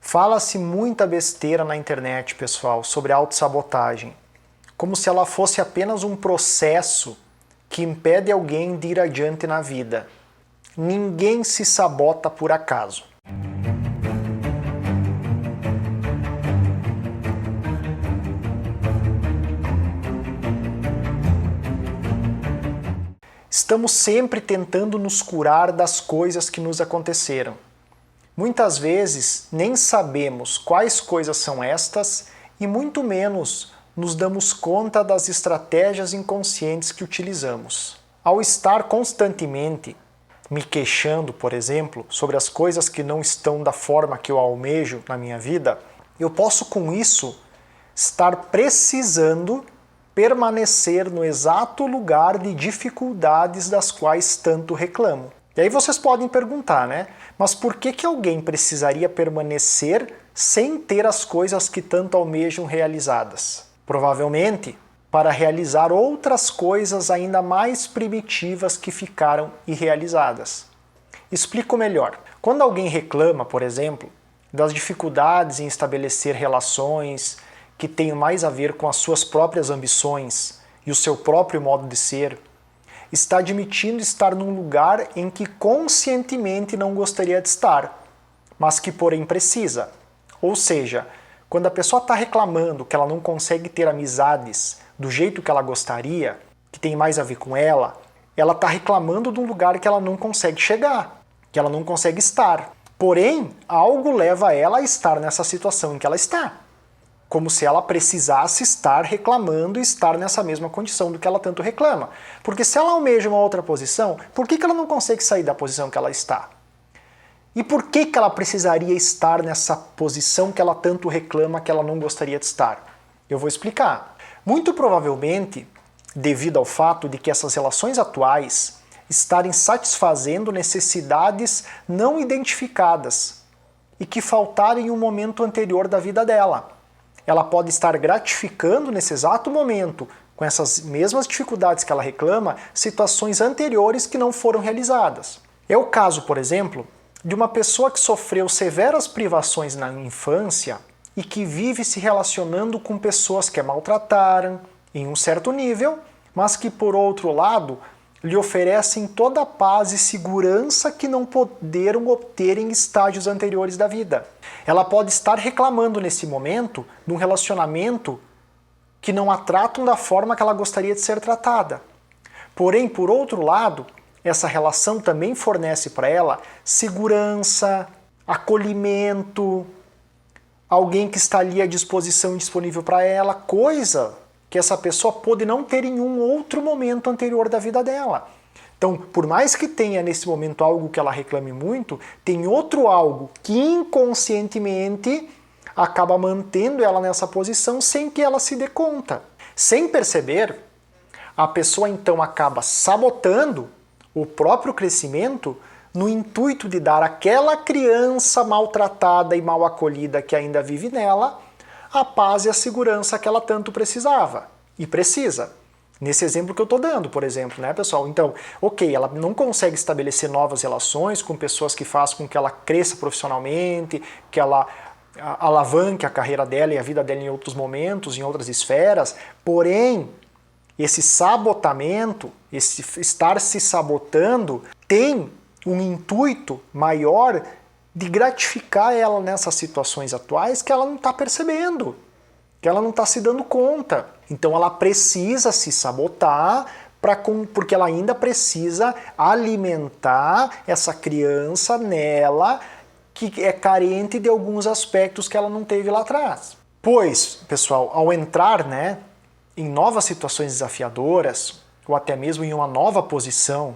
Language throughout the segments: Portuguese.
Fala-se muita besteira na internet, pessoal, sobre autossabotagem, como se ela fosse apenas um processo que impede alguém de ir adiante na vida. Ninguém se sabota por acaso. Estamos sempre tentando nos curar das coisas que nos aconteceram. Muitas vezes nem sabemos quais coisas são estas e muito menos nos damos conta das estratégias inconscientes que utilizamos. Ao estar constantemente me queixando, por exemplo, sobre as coisas que não estão da forma que eu almejo na minha vida, eu posso com isso estar precisando permanecer no exato lugar de dificuldades das quais tanto reclamo. E aí vocês podem perguntar, né? Mas por que alguém precisaria permanecer sem ter as coisas que tanto almejam realizadas? Provavelmente para realizar outras coisas ainda mais primitivas que ficaram irrealizadas. Explico melhor. Quando alguém reclama, por exemplo, das dificuldades em estabelecer relações que tenham mais a ver com as suas próprias ambições e o seu próprio modo de ser, está admitindo estar num lugar em que conscientemente não gostaria de estar, mas que porém precisa. Ou seja, quando a pessoa está reclamando que ela não consegue ter amizades do jeito que ela gostaria, que tem mais a ver com ela está reclamando de um lugar que ela não consegue chegar, que ela não consegue estar. Porém, algo leva ela a estar nessa situação em que ela está. Como se ela precisasse estar reclamando e estar nessa mesma condição do que ela tanto reclama. Porque se ela almeja uma outra posição, por que ela não consegue sair da posição que ela está? E por que ela precisaria estar nessa posição que ela tanto reclama que ela não gostaria de estar? Eu vou explicar. Muito provavelmente, devido ao fato de que essas relações atuais estarem satisfazendo necessidades não identificadas e que faltarem um momento anterior da vida dela. Ela pode estar gratificando nesse exato momento, com essas mesmas dificuldades que ela reclama, situações anteriores que não foram realizadas. É o caso, por exemplo, de uma pessoa que sofreu severas privações na infância e que vive se relacionando com pessoas que a maltrataram em um certo nível, mas que, por outro lado, lhe oferecem toda a paz e segurança que não puderam obter em estágios anteriores da vida. Ela pode estar reclamando nesse momento de um relacionamento que não a tratam da forma que ela gostaria de ser tratada. Porém, por outro lado, essa relação também fornece para ela segurança, acolhimento, alguém que está ali à disposição e disponível para ela, coisa que essa pessoa pode não ter em um outro momento anterior da vida dela. Então, por mais que tenha nesse momento algo que ela reclame muito, tem outro algo que inconscientemente acaba mantendo ela nessa posição sem que ela se dê conta. Sem perceber, a pessoa então acaba sabotando o próprio crescimento no intuito de dar àquela criança maltratada e mal acolhida que ainda vive nela a paz e a segurança que ela tanto precisava e precisa. Nesse exemplo que eu estou dando, por exemplo, né, pessoal? Então, ok, ela não consegue estabelecer novas relações com pessoas que façam com que ela cresça profissionalmente, que ela alavanque a carreira dela e a vida dela em outros momentos, em outras esferas, porém, esse sabotamento, esse estar se sabotando, tem um intuito maior de gratificar ela nessas situações atuais que ela não está percebendo, que ela não está se dando conta. Então ela precisa se sabotar porque ela ainda precisa alimentar essa criança nela que é carente de alguns aspectos que ela não teve lá atrás. Pois, pessoal, ao entrar, né, em novas situações desafiadoras, ou até mesmo em uma nova posição,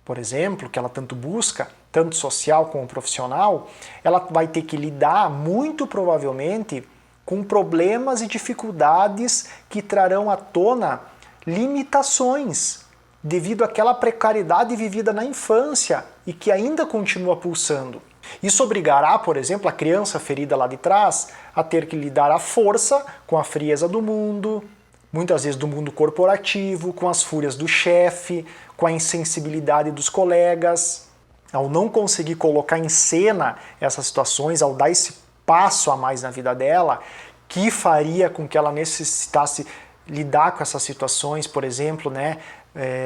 por exemplo, que ela tanto busca, tanto social como profissional, ela vai ter que lidar, muito provavelmente, com problemas e dificuldades que trarão à tona limitações devido àquela precariedade vivida na infância e que ainda continua pulsando. Isso obrigará, por exemplo, a criança ferida lá de trás a ter que lidar à força com a frieza do mundo, muitas vezes do mundo corporativo, com as fúrias do chefe, com a insensibilidade dos colegas. Ao não conseguir colocar em cena essas situações, ao dar esse passo a mais na vida dela que faria com que ela necessitasse lidar com essas situações, por exemplo, né,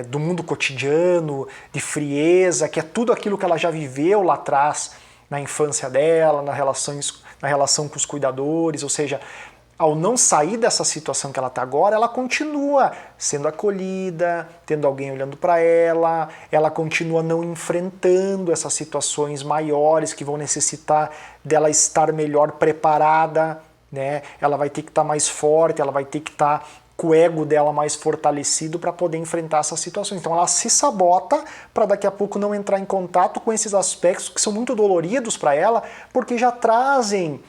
do mundo cotidiano, de frieza, que é tudo aquilo que ela já viveu lá atrás, na infância dela, na relação com os cuidadores, ou seja, ao não sair dessa situação que ela está agora, ela continua sendo acolhida, tendo alguém olhando para ela continua não enfrentando essas situações maiores que vão necessitar dela estar melhor preparada, né? Ela vai ter que estar mais forte, ela vai ter que estar com o ego dela mais fortalecido para poder enfrentar essas situações. Então ela se sabota para daqui a pouco não entrar em contato com esses aspectos que são muito doloridos para ela, porque já trazem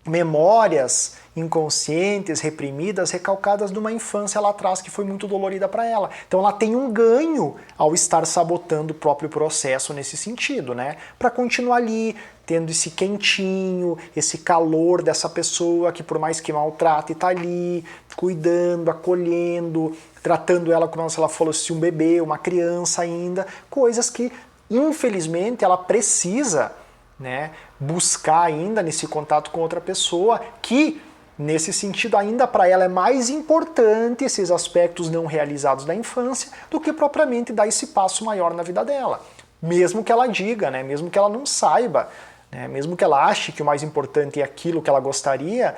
memórias inconscientes, reprimidas, recalcadas de uma infância lá atrás que foi muito dolorida para ela. Então ela tem um ganho ao estar sabotando o próprio processo nesse sentido, né? Para continuar ali, tendo esse quentinho, esse calor dessa pessoa que por mais que maltrate, está ali, cuidando, acolhendo, tratando ela como se ela fosse um bebê, uma criança ainda, coisas que infelizmente ela precisa, né, buscar ainda nesse contato com outra pessoa, que nesse sentido ainda para ela é mais importante esses aspectos não realizados da infância do que propriamente dar esse passo maior na vida dela. Mesmo que ela diga, né, mesmo que ela não saiba, né, mesmo que ela ache que o mais importante é aquilo que ela gostaria,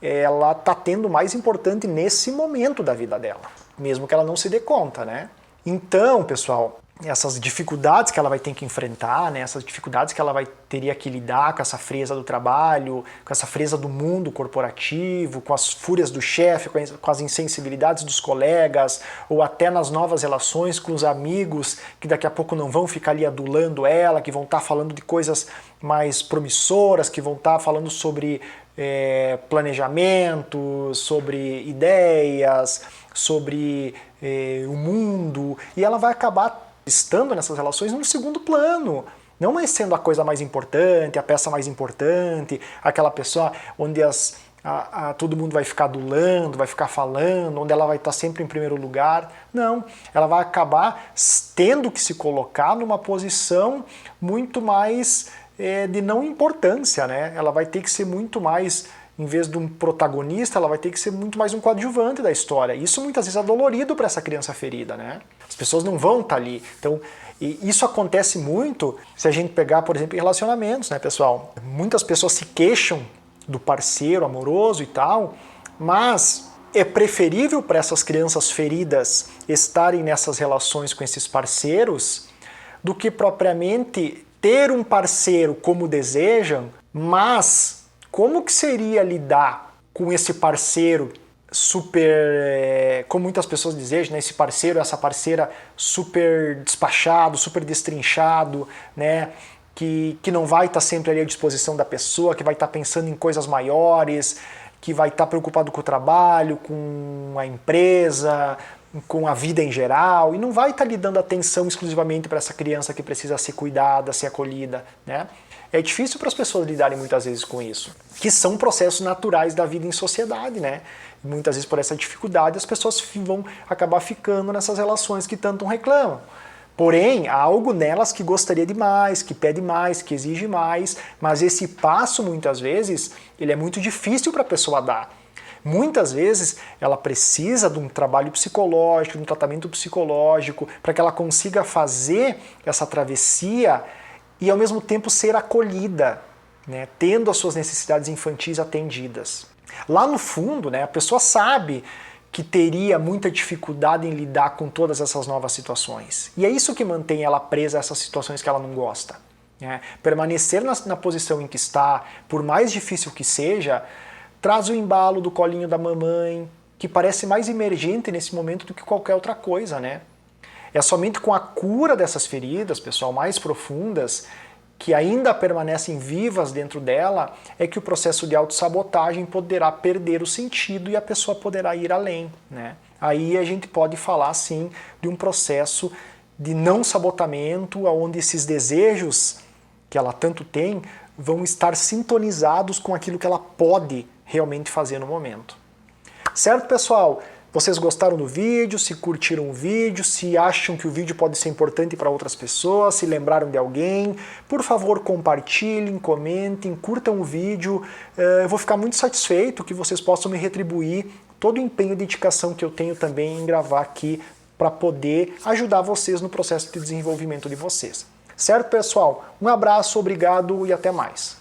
ela está tendo o mais importante nesse momento da vida dela, mesmo que ela não se dê conta, né? Então, pessoal, essas dificuldades que ela vai ter que enfrentar, né, essas dificuldades que ela teria que lidar com essa frieza do trabalho, com essa frieza do mundo corporativo, com as fúrias do chefe, com as insensibilidades dos colegas, ou até nas novas relações com os amigos, que daqui a pouco não vão ficar ali adulando ela, que vão estar falando de coisas mais promissoras, que vão estar falando sobre planejamento, sobre ideias, sobre o mundo, e ela vai acabar estando nessas relações num segundo plano, não mais sendo a coisa mais importante, a peça mais importante, aquela pessoa onde todo mundo vai ficar adulando, vai ficar falando, onde ela vai estar sempre em primeiro lugar. Não, ela vai acabar tendo que se colocar numa posição muito mais de não importância, né? Ela vai ter que ser muito mais, em vez de um protagonista, ela vai ter que ser muito mais um coadjuvante da história. Isso muitas vezes é dolorido para essa criança ferida, né? As pessoas não vão estar ali. Então, isso acontece muito se a gente pegar, por exemplo, em relacionamentos, né, pessoal? Muitas pessoas se queixam do parceiro amoroso e tal, mas é preferível para essas crianças feridas estarem nessas relações com esses parceiros do que propriamente ter um parceiro como desejam, mas como que seria lidar com esse parceiro super, como muitas pessoas desejam, né? Esse parceiro, essa parceira super despachado, super destrinchado, né? Que não vai estar sempre ali à disposição da pessoa, que vai estar pensando em coisas maiores, que vai estar preocupado com o trabalho, com a empresa, com a vida em geral, e não vai estar lhe dando atenção exclusivamente para essa criança que precisa ser cuidada, ser acolhida, né? É difícil para as pessoas lidarem muitas vezes com isso, que são processos naturais da vida em sociedade, né? E muitas vezes por essa dificuldade as pessoas vão acabar ficando nessas relações que tanto reclamam. Porém, há algo nelas que gostaria de mais, que pede mais, que exige mais, mas esse passo muitas vezes ele é muito difícil para a pessoa dar. Muitas vezes ela precisa de um trabalho psicológico, de um tratamento psicológico, para que ela consiga fazer essa travessia e ao mesmo tempo ser acolhida, né, tendo as suas necessidades infantis atendidas. Lá no fundo, né, a pessoa sabe que teria muita dificuldade em lidar com todas essas novas situações. E é isso que mantém ela presa a essas situações que ela não gosta, né? Permanecer na posição em que está, por mais difícil que seja, traz o embalo do colinho da mamãe, que parece mais emergente nesse momento do que qualquer outra coisa, né? É somente com a cura dessas feridas, pessoal, mais profundas, que ainda permanecem vivas dentro dela, é que o processo de autossabotagem poderá perder o sentido e a pessoa poderá ir além, né? Aí a gente pode falar, sim, de um processo de não sabotamento, onde esses desejos que ela tanto tem vão estar sintonizados com aquilo que ela pode realmente fazer no momento. Certo, pessoal? vocês gostaram do vídeo, se curtiram o vídeo, se acham que o vídeo pode ser importante para outras pessoas, se lembraram de alguém. Por favor, compartilhem, comentem, curtam o vídeo. Eu vou ficar muito satisfeito que vocês possam me retribuir todo o empenho e dedicação que eu tenho também em gravar aqui para poder ajudar vocês no processo de desenvolvimento de vocês. Certo, pessoal? Um abraço, obrigado e até mais.